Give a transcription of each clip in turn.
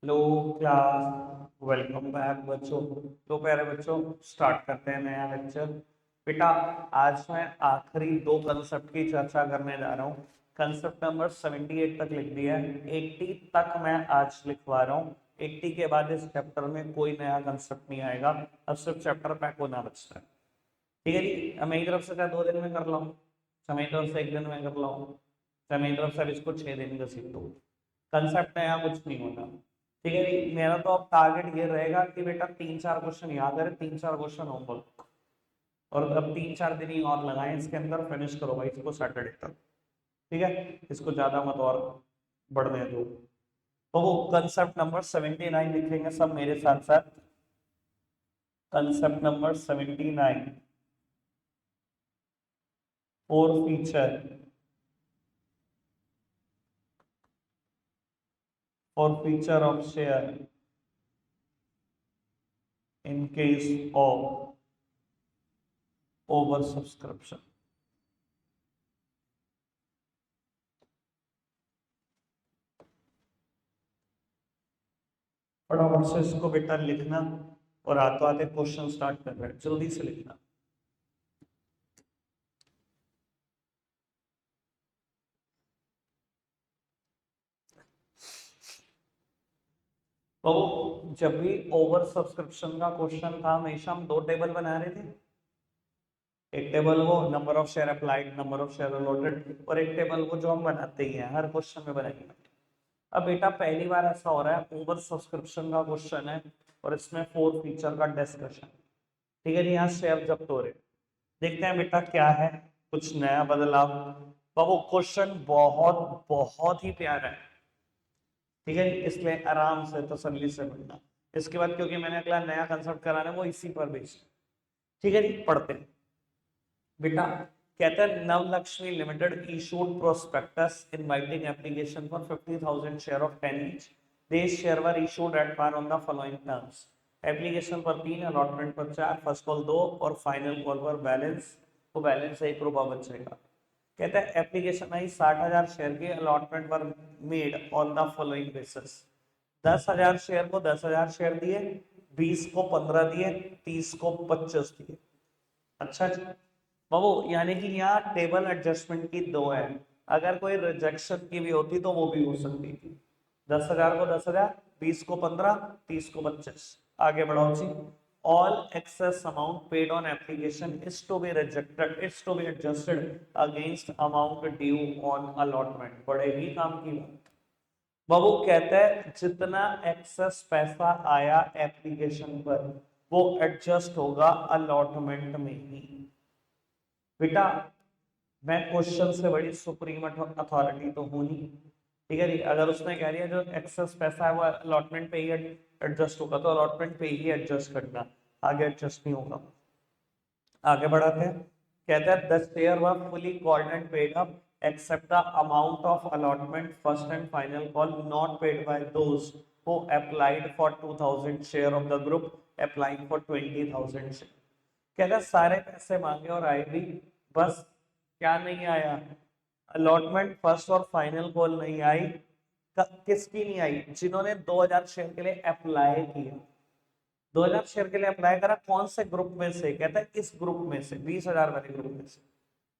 लो class, welcome back बच्चों। तो प्यारे बच्चों, स्टार्ट करते हैं नया लेक्चर। बेटा, आज मैं आखिरी दो कंसेप्ट की चर्चा करने जा रहा हूँ। कंसेप्ट नंबर 78 तक लिख दिया है, 80 तक मैं आज लिखवा रहा हूँ। 80 के बाद इस चैप्टर में कोई नया कंसेप्ट नहीं आएगा, अब सिर्फ चैप्टर पैक होना बचता है। ठीक है जी, अब मेरी तरफ से क्या 2 दिन में कर लाऊं, मेरी तरफ से 1 दिन में कर लाऊं, मेरी तरफ से अब इसको 6 दिन का सीख दो। कंसेप्ट नया कुछ नहीं होता। ठीक है जी, मेरा तो अब टारगेट ये रहेगा कि बेटा 3-4 क्वेश्चन याद है, 3-4 क्वेश्चन होमवर्क, और अब 3-4 दिन ही और लगाए इसके अंदर, फिनिश करो भाई इसको सैटरडे तक। ठीक है, इसको ज्यादा मत और बढ़ने दो। तो वो कंसेप्ट नंबर 79 लिखेंगे सब मेरे साथ साथ। Concept number 79, four feature of share in case of oversubscription। फटाफट से इसको बेटा लिखना, और आते आते क्वेश्चन स्टार्ट कर रहे हैं, जल्दी से लिखना। तो जब भी ओवर सब्सक्रिप्शन का क्वेश्चन था, हमेशा हम 2 टेबल बना रहे थे। एक टेबल वो number of share applied, number of share allotted, और एक टेबल वो जो हम बनाते ही हैं, हर क्वेश्चन में बनाएंगे। अब बेटा पहली बार ऐसा हो रहा है, ओवर सब्सक्रिप्शन का क्वेश्चन है और इसमें 4 फीचर का डिस्कशन। ठीक है जी, यहाँ शेयर जब्त हो रहे, देखते हैं बेटा क्या है, कुछ नया बदलाव। तो वो क्वेश्चन बहुत बहुत ही प्यारा है। ठीक है, इसलिए आराम से तसल्ली से पढ़ना। इसके बाद क्योंकि मैंने अगला नया कंसेप्ट कराना है, वो इसी पर बेस्ड। ठीक है जी, पढ़ते हैं बेटा। कहता है Navlakshmi limited issued prospectus inviting application for 50,000 share of 10 each. These share were issued at par on the following terms. Application पर 3, अलॉटमेंट पर 4, फर्स्ट कॉल 2 और फाइनल कॉल पर बैलेंस, वो बैलेंस 1 रुपया बचेगा। कहता है एप्लीकेशन आई 60,000 शेयर की, अलॉटमेंट पर made on the following basis. 10,000 share को 10,000 शेयर दिए, 20 को 15 दिए, 30 को 25 दिए। अच्छा जी बाबू, यानी कि यहाँ टेबल एडजस्टमेंट की 2 है। अगर कोई रिजेक्शन की भी होती तो वो भी हो सकती थी। 10,000 को 10,000, 20 को 15, 30 को 25। आगे बढ़ाओ जी। All excess amount paid on application is to be rejected, is to be adjusted against amount due on allotment. बड़े ही काम की बात। बाबू कहता है जितना एक्सेस पैसा आया एप्लीकेशन पर, वो एडजस्ट होगा अलॉटमेंट में ही। बेटा, मैं क्वेश्चन से बड़ी सुप्रीम अथॉरिटी तो हूं नहीं। ठीक है जी, अगर उसने कह दिया जो एक्सेस पैसा है वो अलॉटमेंट पे ही एडजस्ट होगा, तो अलॉटमेंट पे ही एडजस्ट करना, आगे एडजस्ट नहीं होगा। आगे बढ़ाते हैं। कहते हैं the share were fully called and paid up except the amount of allotment first and final call not paid by those who applied for 2,000 share of the group applying for 20,000 share. कहता सारे पैसे मांगे और आए भी, बस क्या नहीं आया, अलॉटमेंट फर्स्ट और फाइनल कॉल नहीं आई। किसकी नहीं आई? जिन्होंने 2,000 शेयर के लिए अप्लाई किया। 2,000 शेयर के लिए अप्लाई करा, कौन से ग्रुप में से? कहता है इस ग्रुप में से, 20,000 वाले ग्रुप में से।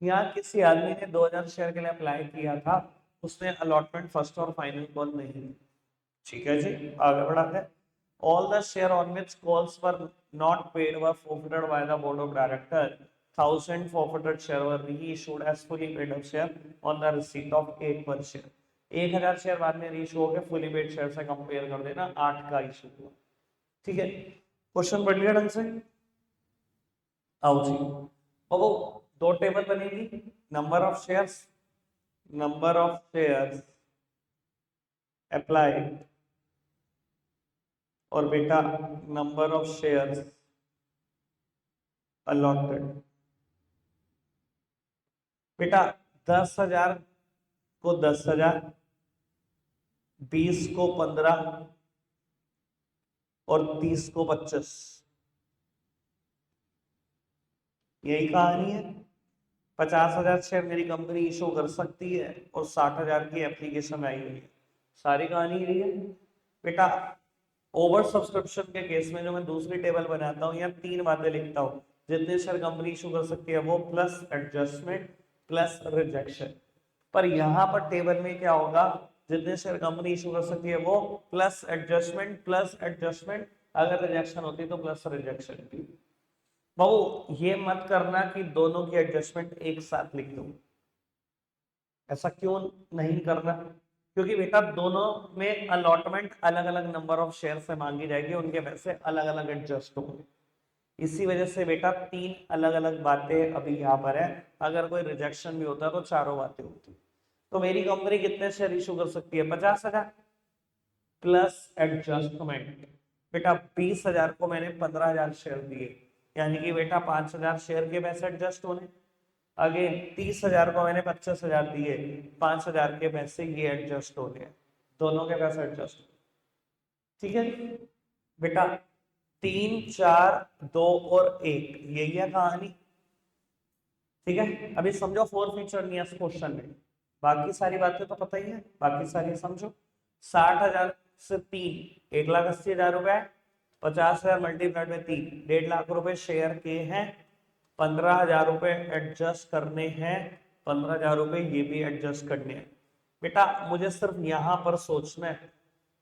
यहाँ किसी आदमी ने 2,000 शेयर के लिए अप्लाई किया था, उसने अलॉटमेंट फर्स्ट और फाइनल कॉल नहीं। ठीक है जी, आगे बढ़ाते हैं। All the share on which calls were not paid were forfeited by the board of directors. 1,000 forfeited share were reissued as fully paid up share on the receipt of 8 per share. 1,000 share बाद में reissue हो गए, fully paid share से compare कर देना, 8 का issue हुआ। ठीक है, क्वेश्चन पढ़ लिया ढंग से? आओ जी। अब वो 2 टेबल बनेगी, number of shares, number of shares applied, और बेटा नंबर ऑफ शेयर्स अलॉटेड। बेटा 10,000 को 10,000, 20 को 15 और 30 को 25। यही कहानी है। 50,000 शेयर मेरी कंपनी इशू कर सकती है और 60,000 की एप्लीकेशन आई हुई है। सारी कहानी यही है। बेटा ओवर सब्सक्रिप्शन के केस में जो मैं दूसरी टेबल बनाता हूँ या 3 बातें लिखता हूँ, जितने शेयर कंपनी इशू कर सकती है वो प्लस एडजस्टमेंट प्लस रिजेक्शन। पर यहाँ पर टेबल में क्या होगा, जितने शेयर कंपनी इशू कर सकती है वो प्लस एडजस्टमेंट, अगर रिजेक्शन होती तो प्लस रिजेक्शन भी। बहु ये मत करना कि दोनों की एडजस्टमेंट एक साथ लिख दूं, ऐसा क्यों नहीं करना, क्योंकि बेटा दोनों में अलॉटमेंट अलग अलग नंबर ऑफ शेयर से मांगी जाएगी, उनके पैसे अलग अलग एडजस्ट होंगे। इसी वजह से बेटा 3 अलग अलग बातें अभी यहाँ पर है, अगर कोई रिजेक्शन भी होता है तो चारों बातें होती। तो मेरी कंपनी कितने शेयर इशू कर सकती है, 50,000 प्लस एडजस्टमेंट। बेटा 20,000 को मैंने 15,000 शेयर दिए, यानी कि बेटा 5,000 शेयर के पैसे एडजस्ट होने। अगेन 30,000 को मैंने 25,000 दिए, 5,000 के पैसे ये एडजस्ट हो गए, दोनों के पैसे एडजस्ट। ठीक है बेटा, 3 4 2 और 1, यही है कहानी। ठीक है, अभी समझो 4 फीचर नहीं है इस क्वेश्चन में, बाकी सारी बातें तो पता ही है, बाकी सारी समझो। 60,000 से 3 1,80,000 रुपए, 50,000 मल्टीप्लाइड में 3 1.5 लाख रुपए शेयर के हैं, 15,000 रुपए एडजस्ट करने हैं, 15,000 रुपए ये भी एडजस्ट करने हैं। बेटा मुझे सिर्फ यहाँ पर सोचना है,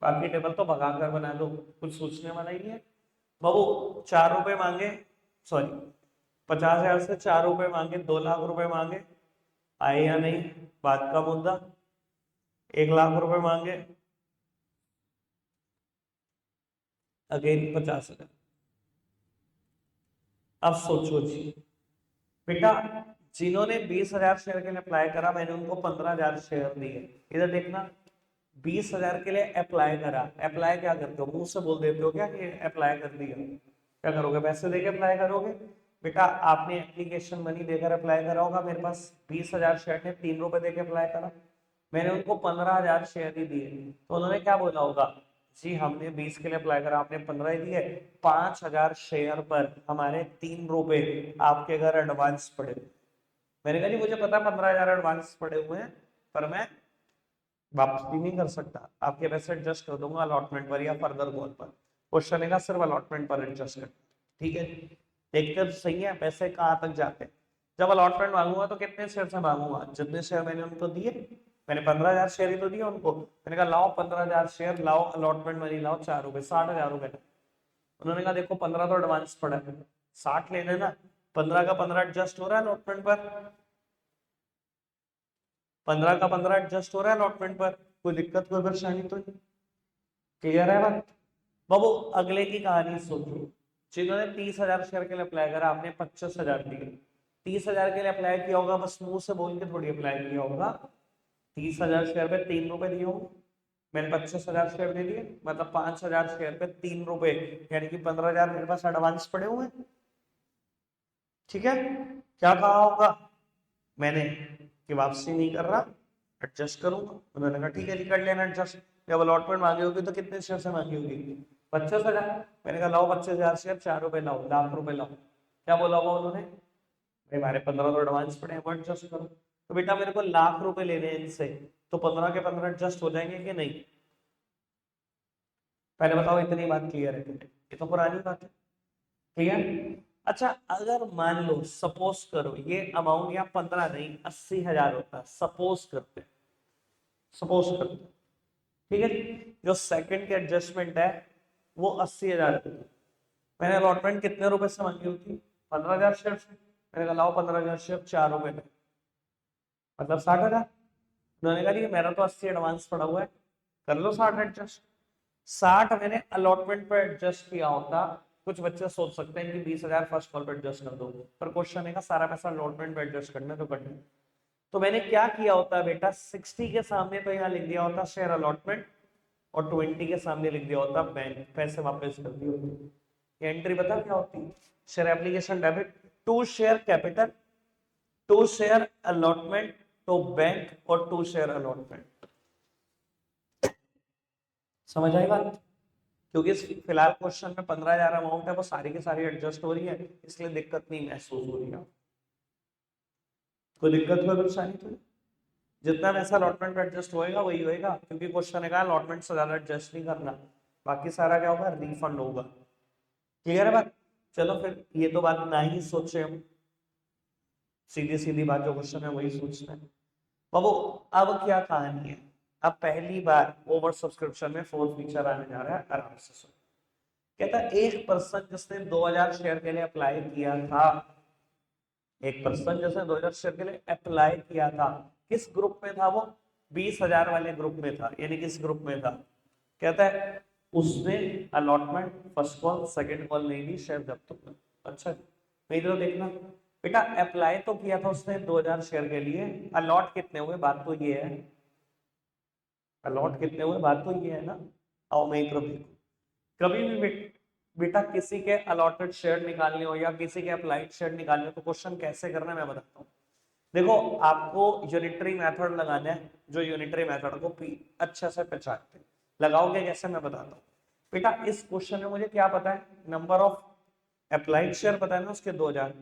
बाकी टेबल तो भगा कर बना दो, कुछ सोचने वाला ही नहीं है। बाबू 4 रुपए मांगे, सॉरी 50,000 से 4 रुपए मांगे, 2 लाख रुपए मांगे, आए या नहीं बात का मुद्दा। 1 लाख रुपए मांगे, अगेन 50,000। अब सोचो जी बेटा, जिन्होंने 20,000 शेयर के लिए अप्लाई करा मैंने उनको 15,000 शेयर दिए। इधर देखना, 20,000 के लिए अप्लाई करा, अप्लाई क्या करते हो, मुंह से बोल देते हो क्या कि अप्लाई कर दिया, क्या करोगे, पैसे देके अप्लाई करोगे। बेटा आपने एप्लीकेशन मनी देकर अप्लाई करा होगा, मेरे पास 20,000 शेयर ने 3 रुपए देके अप्लाई करा, मैंने उनको 15,000 शेयर ही दिए, तो उन्होंने क्या बोला होगा, जी हमने 20 के लिए अप्लाई करा, आपने 15 ही दिए, 5,000 शेयर पर हमारे 3 रुपए आपके घर एडवांस पड़े। मैंने कहा जी मुझे पता 15,000 एडवांस पड़े हुए हैं, पर मैं वापसी नहीं कर सकता, आपके पैसे एडजस्ट कर दूंगा अलॉटमेंट पर या फर्दर कॉल पर। क्वेश्चन है सिर्फ अलॉटमेंट पर एडजस्ट कर, ठीक है। देखते तो सही है पैसे कहाँ तक जाते हैं। जब अलॉटमेंट मांगूंगा तो कितने शेयर से मांगूंगा, जितने शेयर मैंने उनको दिए, मैंने 15,000 शेयर ही तो दिए उनको, मैंने कहा लाओ 15,000 शेयर लाओ, अलॉटमेंट मनी लाओ 4 रुपए, 60,000 रुपए। उन्होंने कहा देखो 15 तो एडवांस पड़ा है, 60 ले लेना, 15 का 15 एडजस्ट हो रहा है अलॉटमेंट पर, 15 का 15 एडजस्ट हो रहा है अलॉटमेंट पर, कोई दिक्कत कोई परेशानी तो नहीं, क्लियर है बात। बाबू अगले की कहानी सोचो, जिन्होंने 30,000 शेयर के लिए अप्लाई करा, आपने 25,000 दिए, 30,000 के लिए अप्लाई किया होगा, बस मुंह से बोल के थोड़ी अप्लाई किया होगा, 30,000 शेयर पे 3 रुपए दिए होंगे, मैंने 25,000 शेयर दे दिए, मतलब 5,000 शेयर पे 3 रुपए, यानी कि 15,000 मेरे पास एडवांस पड़े हुए हैं। ठीक है, क्या कहा होगा मैंने कि वापसी नहीं कर रहा, एडजस्ट करूंगा, उन्होंने कहा ठीक है जी कर लेना एडजस्ट। जब अलॉटमेंट मांगी होगी तो कितने शेयर से मांगी होगी, 25,000, मैंने कहा लाओ 25,000 शेयर, 4 रुपए लाओ, लाख रुपए लाओ, क्या बोला होगा उन्होंने, भाई हमारे 15 तो एडवांस पड़े हैं, वो एडजस्ट करो। तो बेटा मेरे को लाख रुपए लेने हैं इनसे, तो 15 के 15 एडजस्ट हो जाएंगे कि नहीं, पहले बताओ, इतनी बात क्लियर है, ये तो पुरानी बात है, क्लियर। अच्छा अगर मान लो सपोज करो ये अमाउंट यहाँ 15 नहीं 80,000 होता, सपोज करते, सपोज करते, ठीक है जी। जो सेकंड की एडजस्टमेंट है वो 80,000, मैंने अलॉटमेंट कितने रुपए से मांगी होती, 15,000 शेयर से, मैंने कहा लाओ 15,000 शेयर 4 रुपए में, मतलब 60,000। उन्होंने कहा मेरा तो 80 एडवांस पड़ा हुआ है, कर लो 60 एडजस्ट। 60 मैंने अलॉटमेंट पर एडजस्ट किया होता, कुछ बच्चे सोच सकते हैं कि 20,000 फर्स्ट कॉल पर एडजस्ट कर दो, पर क्वेश्चन है का सारा पैसा अलॉटमेंट पर एडजस्ट करना तो करना। तो मैंने क्या किया होता बेटा, 60 के सामने तो यहाँ लिख दिया होता शेयर अलॉटमेंट, और 20 के सामने लिख दिया होता बैंक, पैसे वापस कर दिए होते। ये एंट्री बता क्या होती है, share application debit to share capital, to share allotment to bank, और टू शेयर अलॉटमेंट। समझ आई बात, क्योंकि फिलहाल क्वेश्चन में 15,000 अमाउंट है, वो सारी की सारी एडजस्ट हो रही है, इसलिए दिक्कत नहीं महसूस हो रही है, कोई दिक्कत कोई परेशानी तो नहीं। जितना पैसा अलॉटमेंट पे एडजस्ट होएगा वही होएगा, क्योंकि क्वेश्चन ने कहा अलॉटमेंट से ज्यादा एडजस्ट नहीं करना, बाकी सारा क्या होगा, रिफंड होगा। क्लियर है बात? चलो फिर ये तो बात ना ही सोचे हम, सीधी सीधी बात जो क्वेश्चन है वही सोचते हैं। बाबू अब क्या कहानी है, अब पहली बार ओवर सब्सक्रिप्शन में 4 फीचर आने जा रहा है, आराम से सुन। कहता है एक पर्सन जिसने 2000 शेयर के लिए अप्लाई किया था, एक पर्सन जिसने 2000 शेयर के लिए अप्लाई किया था, किस ग्रुप में था वो, 20,000 वाले ग्रुप में था, यानी किस ग्रुप में था। कहता है उसने allotment first call second call नहीं दी शेयर जब तक। अच्छा नहीं तो देखना बेटा, अप्लाई तो किया था उसने 2000 शेयर के लिए, अलॉट कितने हुए बात तो ये है, अलॉट कितने हुए बात तो ये है ना। आओ मैं इधर देखो, कभी भी बेटा किसी के अलॉटेड शेयर निकालने हो या किसी के अप्लाइड शेयर निकालने हो तो क्वेश्चन कैसे करना है मैं बताता हूँ। देखो आपको यूनिटरी मेथड लगाना है, जो यूनिटरी मेथड को अच्छे से पहचानते हैं, लगाओगे कैसे मैं बताता हूँ। बेटा इस क्वेश्चन में मुझे क्या पता है, नंबर ऑफ अप्लाइड शेयर पता है ना उसके 2000,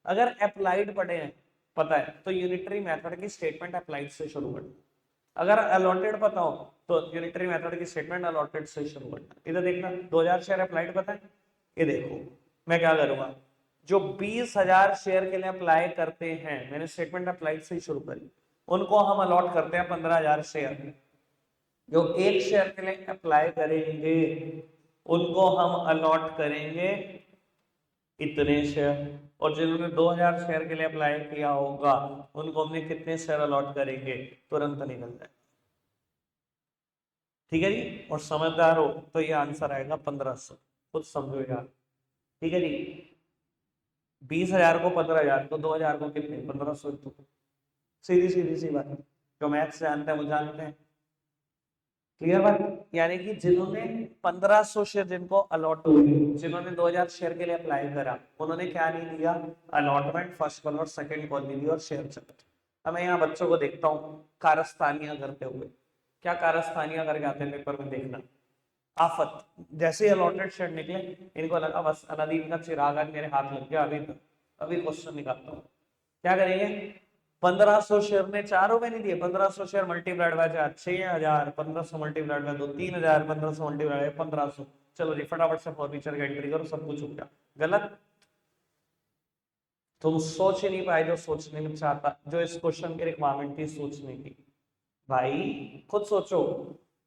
अगर अप्लाइड पड़े हैं पता है तो यूनिटरी मेथड की स्टेटमेंट अप्लाइड से शुरू करना, अगर अलॉटेड पता हो तो यूनिटरी मेथड की स्टेटमेंट अलॉटेड से शुरू करना। इधर देखना 2000 शेयर अप्लाइड पता है, ये देखो मैं क्या करूंगा, जो 20,000 शेयर के लिए अप्लाई करते हैं, मैंने स्टेटमेंट अप्लाइड से ही शुरू करी, उनको हम अलॉट करते हैं 15,000 शेयर। जो एक शेयर के लिए अप्लाई करेंगे उनको हम अलॉट करेंगे इतने शेयर, और जिन्होंने 2000 शेयर के लिए अप्लाई किया होगा उनको हमने कितने शेयर अलॉट करेंगे, तुरंत निकल जाए। ठीक है जी, और समझदार हो तो ये आंसर आएगा 1500, खुद समझो यार। ठीक है जी, 20,000 को 15,000 तो 2000 को कितने 1500, तो सीधी सीधी सी बात, जो मैथ्स जानते हैं वो जानते हैं। क्लियर बात, यानी कि जिन्होंने 1500 शेयर जिनको अलॉट हुए, जिन्होंने 2000 शेयर के लिए अप्लाई करा, उन्होंने क्या नहीं दिया, अलॉटमेंट फर्स्ट कॉल और सेकंड कॉल नहीं दिया और शेयर चल। अब मैं यहाँ बच्चों को देखता हूँ कारस्तानियां करते हुए, क्या कारस्तानियां करके आते हैं पेपर में देखना, आफत, जैसे ही अलॉटेड शेयर निकले इनको लगा बस अलादीन का चिराग आज मेरे हाथ लग गया, अभी क्वेश्चन निकालता हूँ। क्या करेंगे, 1500 शेयर ने 4 रुपए नहीं दिए, 1500 share multiplied by 4 6000, 1500 multiplied by 2 3000, 1500 multiplied by 1500, चलो जी फटाफट से फॉर्मेचर का एंट्री करो, सब कुछ हो गया। गलत, तुम सोच ही नहीं पाए जो सोचने में चाहता, जो इस क्वेश्चन की रिक्वायरमेंट थी सोचने की। भाई खुद सोचो,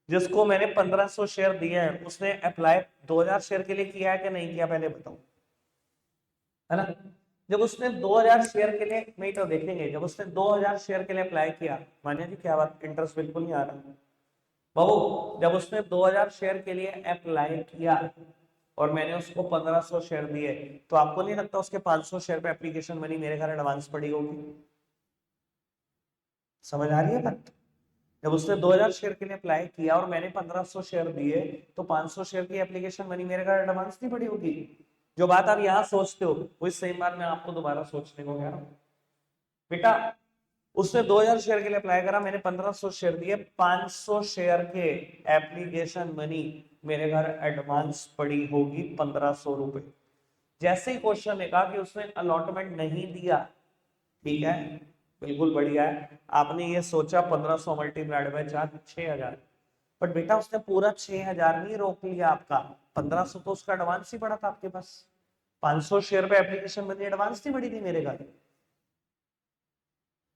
जिसको मैंने 1500 शेयर दिए हैं उसने अप्लाई 2000 शेयर के लिए किया है कि नहीं किया पहले बताओ, है ना। जब उसने 2000 शेयर के लिए, नहीं तो देखेंगे, जब उसने 2000 शेयर के लिए अप्लाई किया, मानिए जी क्या बात, इंटरेस्ट बिल्कुल नहीं आ रहा बाबू, जब उसने 2000 शेयर के लिए अप्लाई किया और मैंने उसको 1500 शेयर दिए, तो आपको नहीं लगता उसके 500 शेयर पे एप्लीकेशन मनी मेरे घर एडवांस पड़ी होगी। समझ आ रही है बात, जब उसने 2000 शेयर के लिए अप्लाई किया और मैंने 1500 शेयर दिए, तो 500 शेयर की एप्लीकेशन मनी मेरे घर एडवांस नहीं पड़ी होगी। जो बात आप यहाँ सोचते हो वही सेम बात मैं आपको दोबारा सोचने को कह रहा हूँ। बेटा उसने 2000 शेयर के लिए अप्लाई करा, मैंने 1500 शेयर दिए, 500 शेयर के एप्लीकेशन मनी मेरे घर एडवांस पड़ी होगी 1500 रुपए। जैसे ही क्वेश्चन ने कहा कि उसने अलॉटमेंट नहीं दिया, ठीक है बिल्कुल बढ़िया है, आपने ये सोचा 1500 मल्टीप्लाइड बाय 4 6000, बट बेटा उसने पूरा 6000 नहीं रोक लिया आपका, 1500 तो उसका एडवांस ही पड़ा था आपके पास, 500 शेयर पे एप्लीकेशन मनी एडवांस नहीं पड़ी थी मेरे घर।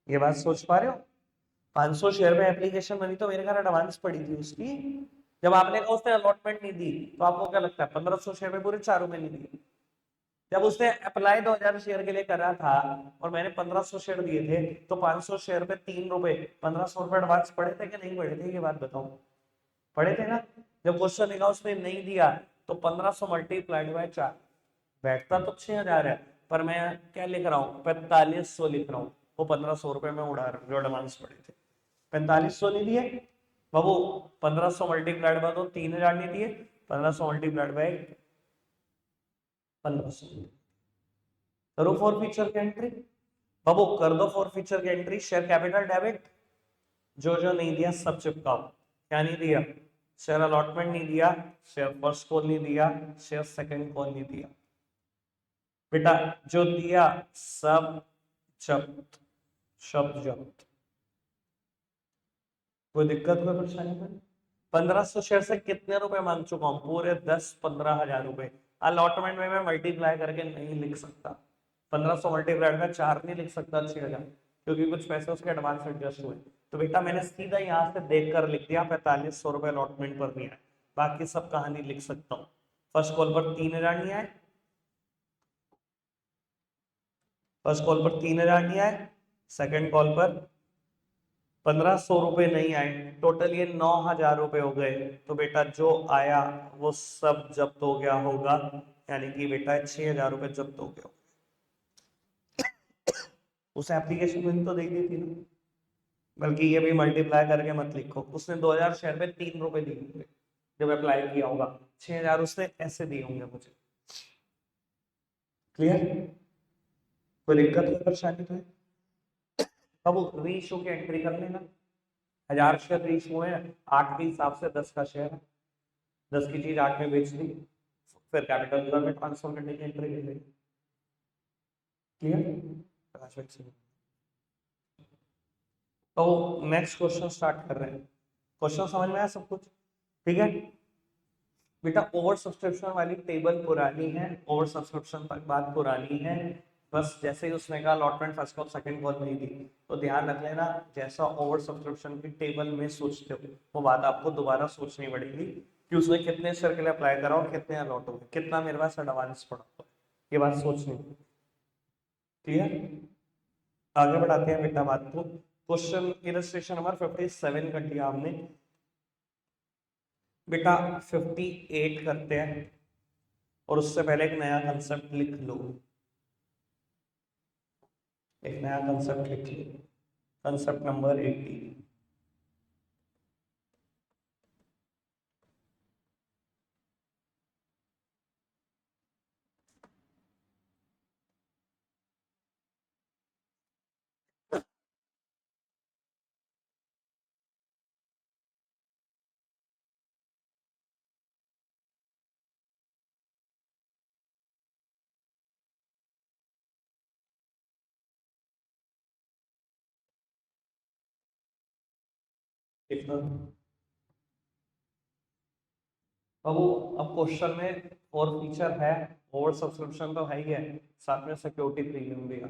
ये बात सोच पा रहे हो, 500 शेयर में एप्लीकेशन मनी तो मेरे घर एडवांस पड़ी थी उसकी, जब आपने कहा उसने अलॉटमेंट नहीं दी, तो आपको क्या लगता है 1500 शेयर में पूरे 4 रुपए नहीं दिए। जब उसने अप्लाई 2000 शेयर के लिए करा था और मैंने 1500 शेयर दिए थे, तो 500 शेयर पे 3 रुपए, 1500 रुपए एडवांस पड़े थे कि नहीं पड़े थे, ये बात बताओ। पड़े थे ना। जब क्वेश्चन लिखा उसने नहीं दिया, तो 1500 मल्टीप्लाइड बाय 4, बैठता तो 6000 है, पर मैं क्या लिख रहा हूँ 4500 लिख रहा हूँ, वो 1500 रुपए में उड़ा रहा हूँ जो एडवांस पड़े थे। 4500 नहीं दिए बाबू, 1500 मल्टीप्लाइड बाय दो 3000 नहीं दिए, 1500 मल्टीप्लाइड बाय 1500, करो फोर फीचर की एंट्री बाबू, कर दो फोर फीचर की एंट्री। शेयर कैपिटल डेबिट, जो जो नहीं दिया सब चिपकाओ। क्या नहीं दिया, शेयर अलॉटमेंट नहीं दिया, शेयर फर्स्ट कॉल नहीं दिया, शेयर सेकंड कॉल नहीं दिया, बेटा जो दिया सब जब्त, शब्द जब्त। कोई दिक्कत कोई परेशानी में? 1500 शेयर से कितने रुपए मांग चुका हूँ? पूरे 10-15 हजार रुपए। अलॉटमेंट में मैं मल्टीप्लाई करके नहीं लिख सकता। 1500 मल्टीप्लाइड में 4 नहीं लिख सकता 6000, क्योंकि कुछ पैसे उसके एडवांस एडजस्ट हुए। तो बेटा मैंने सीधा यहाँ से देख कर लिख दिया 4500 रुपए अलॉटमेंट पर नहीं आए, बाकी सब कहानी लिख सकता हूँ। फर्स्ट कॉल पर 3000 नहीं आए, फर्स्ट कॉल पर 3000 नहीं आए, सेकंड कॉल पर 1500 रुपए नहीं आए, टोटल ये 9000 रुपए हो गए। तो बेटा जो आया वो सब जब्त हो गया होगा, यानी कि बेटा 6000 रुपए जब्त हो गया। उस एप्लीकेशन में तो दे दी थी ना, बल्कि ये भी मल्टीप्लाई करके मत लिखो। उसने 2000 शेयर पे 3 रुपए दिए होंगे जब अप्लाई किया होगा, 6000 उसने ऐसे दिए होंगे मुझे। क्लियर? कोई दिक्कत कोई परेशानी तो है? अब रीइशू की एंट्री कर लेना। 1000 शेयर रीइशू है, 8 के हिसाब से 10 का शेयर है, 10 की चीज 8 में बेच दी, फिर कैपिटल रिजर्व में ट्रांसफर करने की एंट्री कर लेंगे। क्लियर? तो नेक्स्ट क्वेश्चन स्टार्ट कर रहे हैं। क्वेश्चन समझ में आया सब कुछ? ठीक है बेटा, ओवर सब्सक्रिप्शन वाली टेबल पुरानी है, ओवर सब्सक्रिप्शन तक बात पुरानी है। बस जैसे ही उसने कहा allotment first call second call नहीं दी, तो ध्यान रख लेना जैसा ओवर सब्सक्रिप्शन की टेबल में सोचते हो वो बात आपको दोबारा सोचनी पड़ेगी कि उसने कितने शेयर के लिए अप्लाई करा और कितने अलॉट हो गए, कितना मेरे पास एडवांस पड़ा हुआ है, ये बात सोचनी। क्लियर? आगे बढ़ाते हैं बेटा बात को। क्वेश्चन इलस्ट्रेशन नंबर 57 कर दिया हमने बेटा, 58 करते हैं और उससे पहले एक नया कंसेप्ट लिख लो, एक नया कंसेप्ट लिख लो, कंसेप्ट नंबर 80। कितना? अब क्वेश्चन में और फीचर है, ओवर सब्सक्रिप्शन तो है ही है, साथ में सिक्योरिटी प्रीमियम भी है।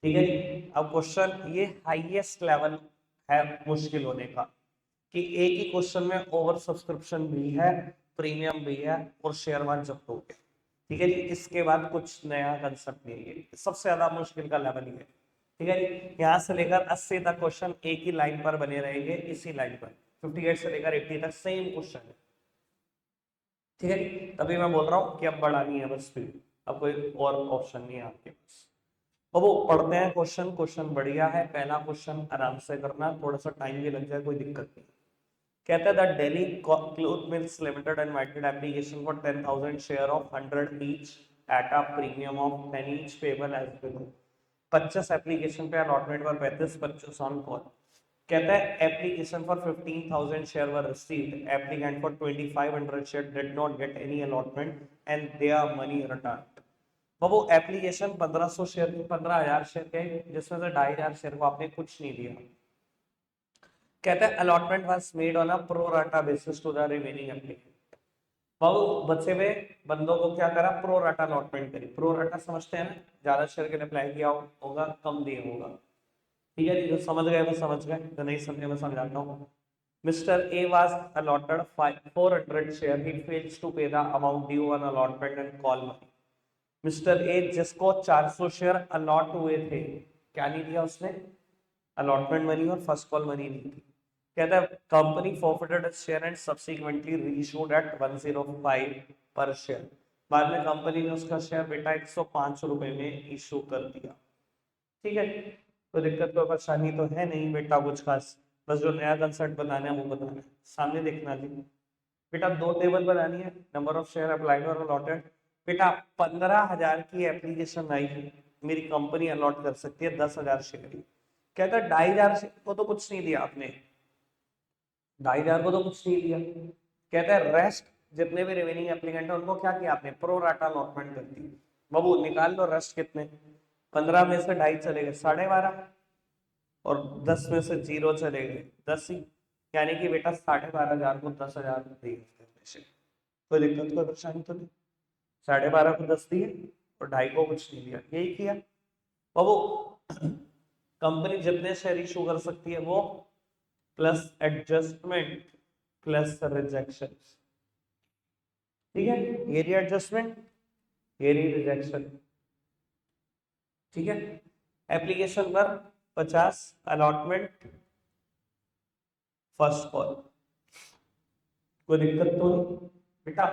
ठीक है जी, अब क्वेश्चन ये हाईएस्ट लेवल है मुश्किल होने का, कि एक ही क्वेश्चन में ओवर सब्सक्रिप्शन भी है, प्रीमियम भी है और शेयर वन जब्त हो गया। ठीक है जी, इसके बाद कुछ नया कंसेप्ट नहीं है, सबसे ज्यादा मुश्किल का लेवल ही है। ठीक है जी, यहाँ से लेकर 80 तक क्वेश्चन एक ही लाइन पर बने रहेंगे, इसी लाइन पर 58 से लेकर 80 तक सेम क्वेश्चन है। ठीक है, तभी मैं बोल रहा हूँ कि अब बढ़ानी है बस स्पीड, अब कोई और ऑप्शन नहीं है आपके पास। अब वो पढ़ते हैं क्वेश्चन, क्वेश्चन बढ़िया है, पहला क्वेश्चन आराम से करना, थोड़ा सा टाइम भी लग जाए कोई दिक्कत नहीं। कहता है the daily cloth mills limited invited application for 10,000 share of 100 each at a premium of 10 each payable as below. 25 application पे अलॉटमेंट पर 35, 25 ऑन कॉल। कहता है application for 15,000 share were received, applicant for 2500 share did not get any allotment and their money return. वो application 1500 share, 15,000 share के, जिसमें से 2,500 share को आपने कुछ नहीं दिया। कहता है allotment was made on a pro rata basis to the remaining applicant. बहुत बचे हुए बंदों को क्या करा, प्रो राटा अलॉटमेंट करी। प्रो राटा समझते हैं ना, ज्यादा शेयर के लिए अप्लाई किया होगा, कम दिया होगा। ठीक है जी, जो समझ गए वो समझ गए, जो नहीं समझे मैं समझाता हूँ। Mr. A was allotted 400 share. He fails to pay the amount due on allotment and call money. Mister A जिसको 400 शेयर अलॉट हुए थे, क्या नहीं दिया उसने? अलॉटमेंट मनी और फर्स्ट कॉल मनी नहीं थी। कहता है company forfeited share and subsequently reissued at 105 per share. बाद में कंपनी ने उसका शेयर बेटा 105 रुपए में इशू कर दिया। ठीक है, तो दिक्कत कोई परेशानी तो है नहीं बेटा कुछ खास, बस जो नया कंसेप्ट बनाना है वो बनाना है। सामने देखना जी बेटा, दो टेबल बनानी है, नंबर ऑफ शेयर अप्लाइड और अलॉटेड। बेटा 15,000 की एप्लीकेशन आई है, मेरी कंपनी अलॉट कर सकती है 10,000 शेयर। कहता है 2,500 शेयर को तो कुछ नहीं दिया आपने, 2,500 को तो कुछ नहीं दिया। कहता है रेस्ट जितने भी रिमेनिंग एप्लीकेंट है उनको क्या किया आपने, प्रो राटा अलॉटमेंट कर दी। बाबू निकाल लो रेस्ट कितने, 15 में से 2.5 चले गए 12.5, और 10 में से 0 चले गए 10 ही, यानी कि बेटा 12,500 को 10,000 दिए। कोई दिक्कत कोई परेशानी तो नहीं। 12,500 को 10 दिए और 2.5 को कुछ नहीं दिया, यही किया। और वो कंपनी जितने शेयर इशू कर सकती है वो प्लस एडजस्टमेंट प्लस रिजेक्शन, ठीक है, ये रही एडजस्टमेंट ये रही रिजेक्शन, ठीक है। एप्लीकेशन पर 50 अलॉटमेंट फर्स्ट कॉल, कोई दिक्कत तो नहीं बेटा।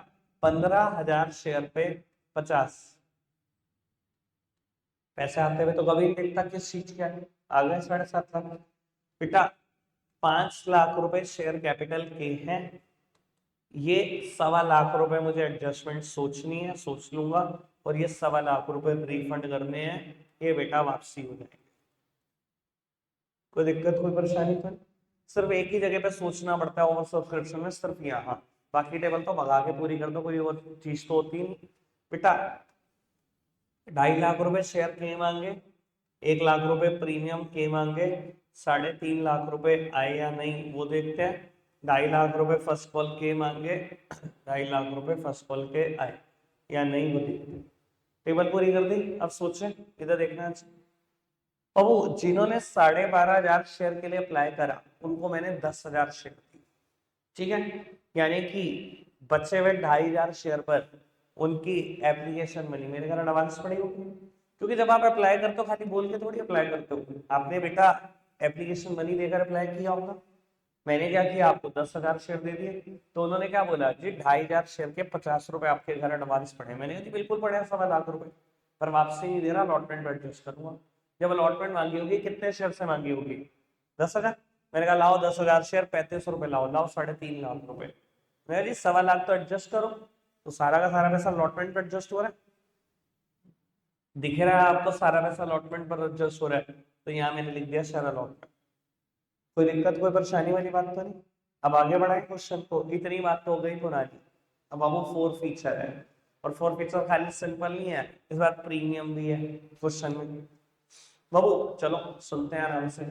15,000 शेयर पे 50 पैसे आते हुए तो कभी नहीं देखता किस चीज के आ गए 7.5 लाख बेटा। 5 लाख रुपए शेयर कैपिटल के हैं, ये 1.25 लाख रुपए मुझे एडजस्टमेंट सोचनी है, सोच लूंगा, और ये 1.25 लाख रुपए रिफंड करने हैं, ये बेटा वापसी हो जाएंगे। कोई दिक्कत कोई परेशानी तो नहीं। सिर्फ एक ही जगह पे सोचना पड़ता है ओवर सब्सक्रिप्शन में, सिर्फ यहाँ, बाकी टेबल तो भगा के पूरी कर दो, कोई और चीज तो होती नहीं बेटा। 2.5 लाख रुपए शेयर के मांगे, 1 लाख रुपए प्रीमियम के मांगे, 3.5 लाख रुपए आए या नहीं वो देखते हैं। 2.5 लाख रुपए फर्स्ट कॉल के मांगे, 2.5 लाख रुपए फर्स्ट कॉल के आए या नहीं वो देखते हैं। टेबल पूरी कर दी, अब सोचें इधर देखना है। अब वो जिन्होंने 12,500 शेयर के लिए अप्लाई करा उनको मैंने 10,000 शेयर दी, ठीक है, यानी कि बचे हुए 2,500 शेयर पर उनकी एप्लीकेशन बनी, मेरे घर एडवांस पड़ी होगी, क्योंकि जब आप अप्लाई करते हो खाली बोल के थोड़ी अप्लाई करते हो, आपने बेटा एप्लीकेशन मनी देकर अप्लाई किया होगा। मैंने क्या किया, आपको 10,000 शेयर दे दिए, तो उन्होंने क्या बोला जी 2,500 शेयर के 50 रुपए आपके घर एडवांस पड़े। मैंने कहा जी बिल्कुल पड़े 1.25 लाख रुपए, पर वापसी नहीं दे रहा, अलॉटमेंट एडजस्ट करूंगा। जब अलॉटमेंट मांगी होगी कितने शेयर से मांगी होगी, 10,000। मैंने कहा लाओ 10,000 शेयर 35 रुपए लाओ, लाओ 3.5 लाख रुपए। मैं जी 1.25 लाख तो एडजस्ट करो, तो सारा का सारा पैसा अलॉटमेंट पर एडजस्ट हो रहा है, दिख रहा है आपको सारा पैसा अलॉटमेंट पर एडजस्ट हो रहा है, तो यहाँ मैंने लिख दिया शेयर अलॉटमेंट। कोई दिक्कत कोई परेशानी वाली बात तो नहीं। अब आगे बढ़ाए क्वेश्चन को, इतनी बात तो हो गई पुरानी। अब वो 4 फीचर है, और 4 फीचर खाली सिंपल नहीं है, इस बार प्रीमियम भी है क्वेश्चन में। बाबू चलो सुनते हैं आराम से।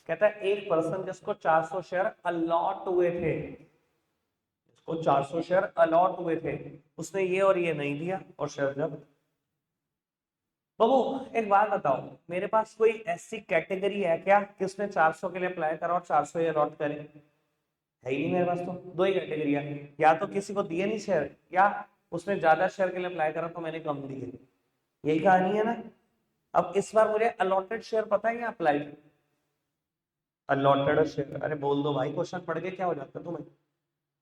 कहता है एक पर्सन जिसको 400 शेयर अलॉट हुए थे, जिसको 400 शेयर अलॉट हुए थे, उसने ये और ये नहीं दिया और शेयर जब। बाबू एक बात बताओ, मेरे पास कोई ऐसी कैटेगरी है क्या कि उसने 400 के लिए अप्लाई करा और 400 ये अलॉट करे? है ही नहीं मेरे पास, तो 2 ही कैटेगरी है, या तो किसी को दिए नहीं शेयर, या उसने ज्यादा शेयर के लिए अप्लाई करा तो मैंने कम दिए, यही कहानी है ना। अब इस बार मुझे अलॉटेड शेयर पता है या अप्लाई? अलॉटेड शेयर, अरे बोल दो भाई, क्वेश्चन पढ़ के क्या हो जाता है तुम्हें,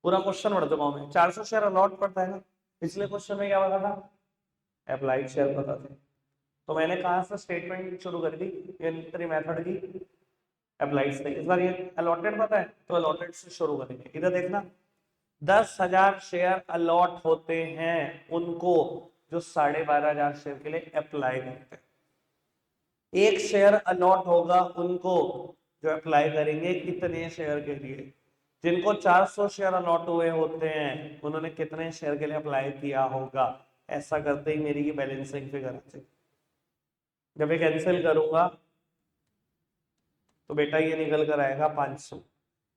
पूरा क्वेश्चन पढ़ चुका हूं मैं। 400 शेयर अलॉट पड़ता है ना, पिछले क्वेश्चन में क्या पता था, अप्लाइड शेयर पता थे, तो मैंने कहां से स्टेटमेंट शुरू कर दी, ये मेथड की अप्लाइड से। इस बार ये अलॉटेड पता है तो अलॉटेड से शुरू करेंगे। इधर देखना, 10,000 शेयर अलॉट होते हैं उनको जो 12,500 शेयर के लिए अप्लाई करते हैं, 1 शेयर अलॉट होगा उनको जो अप्लाई करेंगे कितने शेयर के लिए। जिनको 400 शेयर अलॉट हुए होते हैं उन्होंने कितने शेयर के लिए अप्लाई किया होगा। ऐसा करते ही मेरी ये बैलेंसिंग फिगर आ जाएगी। जब ये कैंसिल करूंगा तो बेटा ये निकल कर आएगा 500,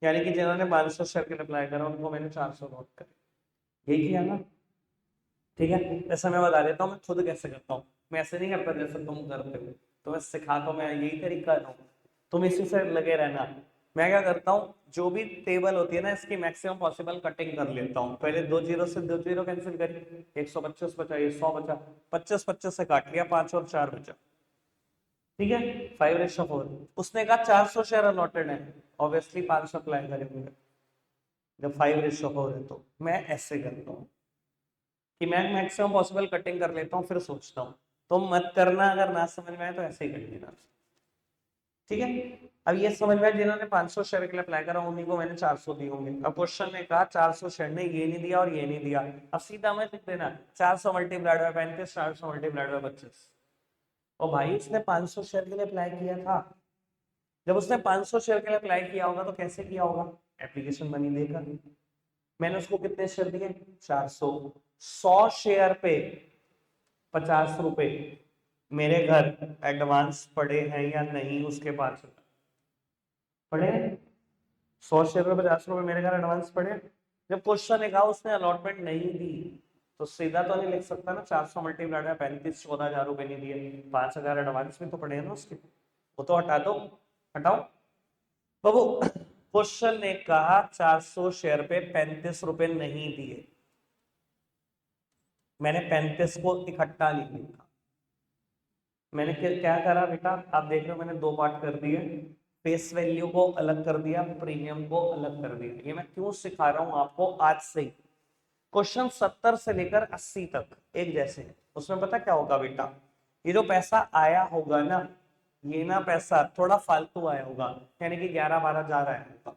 यानी कि जिन्होंने 500 शेयर के लिए अप्लाई करा उनको मैंने 400 अलॉट करे, यही किया ना, ठीक है। ऐसा मैं बता देता हूँ मैं खुद कैसे करता हूँ, मैं ऐसे नहीं करता जैसे तुम करते हो, तो मैं सिखाता हूँ, मैं यही तरीका है, तुम इसी से लगे रहना। मैं क्या करता हूँ, जो भी टेबल होती है ना इसकी मैक्सिमम पॉसिबल कटिंग कर लेता हूँ। पहले 2 जीरो से 2 जीरो कैंसिल करी, 125 बचा, ये 100 बचा, 25 से काट लिया, 5 और 4 बचा, ठीक है, 5:4। उसने कहा 400 शेयर अलॉटेड है, ऑब्वियसली 500 अप्लाई करेंगे। जब 5:4 है तो मैं ऐसे करता हूँ कि मैं मैक्सिमम पॉसिबल कटिंग कर लेता हूँ, फिर सोचता हूँ। तुम मत करना, अगर ना समझ में आए तो ऐसे ही कर लेना, ठीक है। अब ये समझ में आया, जिन्होंने 500 शेयर के लिए अप्लाई करा उन्हीं को मैंने 400 दिए होंगे। अब क्वेश्चन ने कहा 400 शेयर ने ये नहीं दिया और ये नहीं दिया, अब सीधा मैं लिख देना 400 मल्टीप्लाइड बाय 35, 400 मल्टीप्लाइड बाय 25। और भाई उसने 500 शेयर के लिए अप्लाई किया था, जब उसने 500 शेयर के लिए अप्लाई किया होगा तो कैसे किया होगा, एप्लीकेशन मनी देकर। मैंने उसको कितने शेयर दिए, 400, 100 शेयर पे 50 रुपए मेरे घर एडवांस पड़े हैं या नहीं उसके पास, पढ़े? 100 शेयर में 50 रुपए मेरे घर एडवांस पड़े। जब क्वेश्चन लिखा उसने अलॉटमेंट नहीं दी तो सीधा तो नहीं लिख सकता ना 400 मल्टीप्लाइड बाय 35, 14,000 रुपए नहीं दिए, 5,000 एडवांस में तो पड़े ना उसके, वो तो हटा दो, हटाओ बाबू। क्वेश्चन ने कहा 400 शेयर पे 35 रुपए नहीं दिए, मैंने 35 को इकट्ठा नहीं लिखा। मैंने क्या करा बेटा, आप देख रहे हो मैंने दो पार्ट कर दिए, फेस वैल्यू को अलग कर दिया, प्रीमियम को अलग कर दिया। ये मैं क्यों सिखा रहा हूं आपको आज से ही। क्वेश्चन 70 से लेकर 80 तक एक जैसे हैं। उसमें पता क्या होगा बेटा, ये जो पैसा आया होगा ना, ये ना पैसा थोड़ा फालतू आया होगा, यानी कि 11-12 जा रहा है।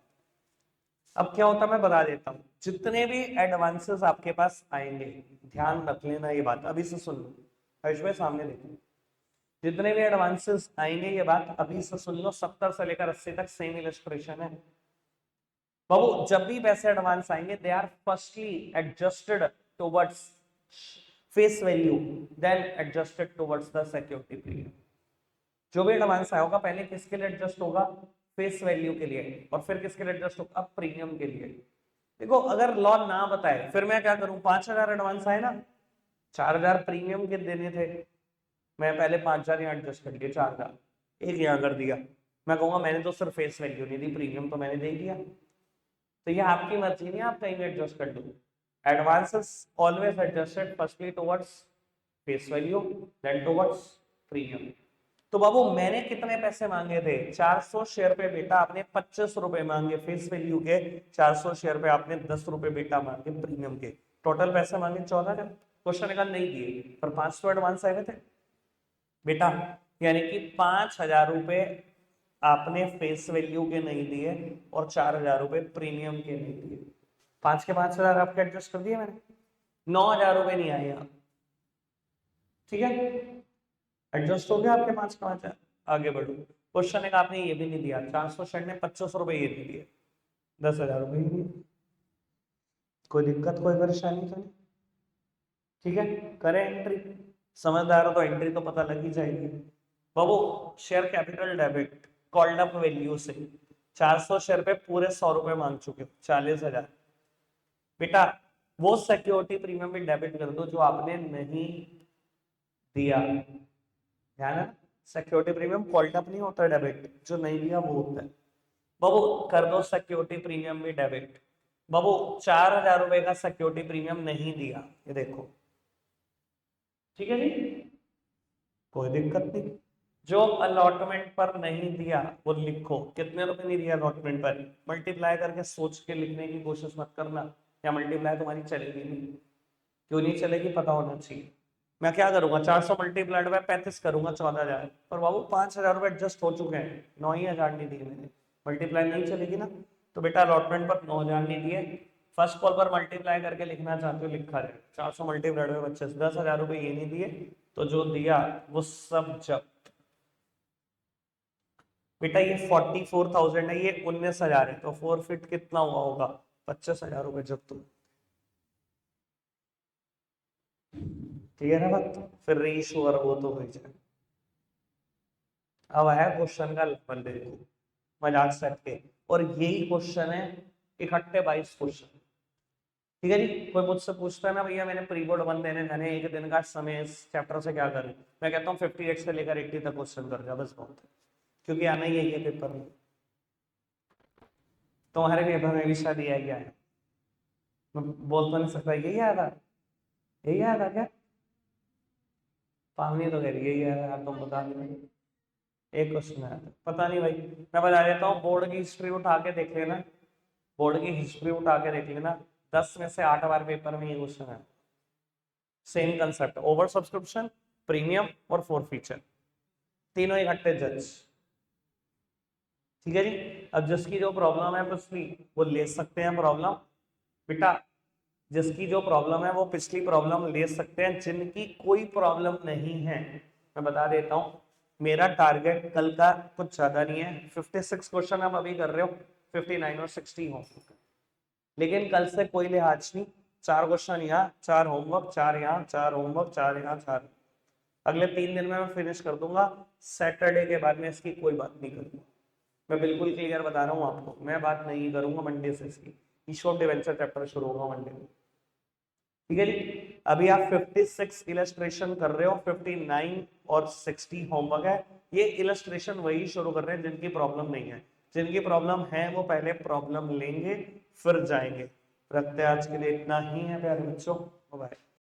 अब क्या होता है मैं बता देता हूँ, जितने भी एडवांसेस आपके पास आएंगे, ध्यान रख लेना ये बात, अभी से सुन लो, हर्ष भाई सामने देखो, जितने भी एडवांसेस आएंगे ये बात अभी से सुन लो, 70 से लेकर 80 तक सेम इलस्ट्रेशन है बाबू। जब भी पैसे एडवांस आएंगे they are firstly adjusted towards face value, then adjusted towards the security period. जो भी एडवांस आया होगा पहले किसके लिए एडजस्ट होगा, फेस वैल्यू के लिए, और फिर किसके लिए एडजस्ट होगा, प्रीमियम के लिए। देखो अगर लॉ ना बताए फिर मैं क्या करूं, 5,000 एडवांस आए ना, 4,000 प्रीमियम के देने थे, मैं पहले 5,000 यहाँ एडजस्ट कर दिया, 4,000 एक यहाँ कर दिया। मैं कहूंगा मैंने तो सिर्फ फेस वैल्यू नहीं दी, प्रीमियम तो मैंने दे दिया। तो ये आपकी मर्जी नहीं, आप कहीं भी एडजस्ट कर दो। Advances always adjusted firstly towards face value, then towards premium. तो बाबू मैंने कितने पैसे मांगे थे, 400 शेयर पे बेटा आपने 25 रुपए मांगे फेस वैल्यू के, 400 शेयर पे आपने 10 रुपए बेटा मांगे प्रीमियम के, टोटल पैसे मांगे 14,000। क्वेश्चन का नहीं दिए पर 500 एडवांस आए हुए थे बेटा, यानी कि 5,000 रुपए आपने फेस वैल्यू के नहीं दिए और 4,000 रुपए प्रीमियम के नहीं दिए। 5 के 5,000 आपके एडजस्ट कर दिए मैंने, 9,000 रुपए नहीं आए आप, ठीक है, एडजस्ट हो गया आपके 5 का 5,000। आगे बढ़ो, क्वेश्चन है आपने ये भी नहीं दिया, 400 शेयर ने 25 रुपए ये नहीं दिए, 10,000 रुपए ही दिए। कोई दिक्कत कोई परेशानी तो नहीं, ठीक है, करें एंट्री। समझदार हो तो एंट्री तो पता लग ही जाएगी बाबू। Share capital debit called up value से 400 शेयर पे पूरे 100 रुपए मांग चुके हो, 40,000 बेटा। वो सिक्योरिटी प्रीमियम भी डेबिट कर दो जो आपने नहीं दिया, ध्यान है, सिक्योरिटी प्रीमियम कॉल्ड अप नहीं होता डेबिट, जो नहीं दिया वो होता है बाबू। कर दो सिक्योरिटी प्रीमियम भी डेबिट बाबू। 4,000 रुपए का सिक्योरिटी प्रीमियम नहीं दिया, ये देखो, ठीक है जी, कोई दिक्कत नहीं। जो अलॉटमेंट पर नहीं दिया वो लिखो, कितने रुपए नहीं दिया अलॉटमेंट पर, मल्टीप्लाई करके सोच के लिखने की कोशिश मत करना, या मल्टीप्लाई तुम्हारी चलेगी नहीं। क्यों नहीं चलेगी पता होना चाहिए। मैं क्या करूंगा, 400 मल्टीप्लाइड बाय 35 करूंगा 14,000, पर बाबू 5,000 रुपए एडजस्ट हो चुके हैं, 9,000 नहीं दिए मैंने, मल्टीप्लाई नहीं चलेगी ना। तो बेटा अलॉटमेंट पर 9,000 नहीं दिए, फर्स्ट कॉल पर मल्टीप्लाई करके लिखना चाहते हो लिखा जाए, 400 मल्टीप्लाइड बाय 25, 10,000 रुपए ये नहीं दिए, तो जो दिया वो सब जब बेटा ये 44,000 है, ये 19,000 है, तो 4 फीट कितना हुआ होगा, 25,000 रुपए जब तुम, ठीक है ना बात। फिर रेशो और वो तो हो जाए। अब है क्वेश्चन का लेवल देखो, मजाक सेट के, और यही क्वेश्चन है इकट्ठे 22 क्वेश्चन, ठीक है जी। कोई मुझसे पूछता है ना भैया मैंने प्री बोर्ड 1 देने जाने, एक दिन का समय इस चैप्टर से क्या करूं, मैं कहता हूँ 58 से लेकर 80 तक क्वेश्चन कर जा, बस बहुत है, क्योंकि आना ही है पेपर में। तुम्हारे पेपर में भी शायद यही आया है, मैं बोल तो नहीं सकता यही आया था, यही आया था क्या, पावनी तो कह रही यही आया था, तुम बता नहीं, एक क्वेश्चन आया था पता नहीं भाई। मैं बता देता हूँ, बोर्ड की हिस्ट्री उठा के देख लेना, बोर्ड की हिस्ट्री उठा के देख लेना, 10 में से 8 बार पेपर में ये क्वेश्चन है, same concept, over subscription, premium और फोर फीचर, तीनों इकट्ठे जज, ठीक है जी। अब जिसकी जो प्रॉब्लम है पिछली वो ले सकते हैं प्रॉब्लम बेटा, जिसकी जो प्रॉब्लम है वो पिछली प्रॉब्लम ले सकते हैं, जिनकी कोई प्रॉब्लम नहीं है मैं बता देता हूं, मेरा टारगेट कल का कुछ ज्यादा नहीं है, 56 क्वेश्चन आप अभी कर रहे हो, 59 और 60 हो, लेकिन कल से कोई लिहाज नहीं, 4 क्वेश्चन यहाँ, 4 होमवर्क, 4 यहाँ, 4 होमवर्क, 4 यहाँ, 4, अगले 3 दिन में मैं फिनिश कर दूंगा, सैटरडे के बाद में इसकी कोई बात नहीं करूंगा, मैं बिल्कुल क्लियर बता रहा हूँ आपको, मैं बात नहीं करूंगा मंडे से इसकी। ईशॉप डिवेंचर चैप्टर शुरू होगा मंडे में, ठीक है जी। अभी आप 56 इलस्ट्रेशन कर रहे हो, 59 और 60 होमवर्क है। ये इलस्ट्रेशन वही शुरू कर रहे हैं जिनकी प्रॉब्लम नहीं है, जिनकी प्रॉब्लम है वो पहले प्रॉब्लम लेंगे फिर जाएंगे। रखते हैं आज के लिए इतना ही है प्यारे बच्चों, बाय।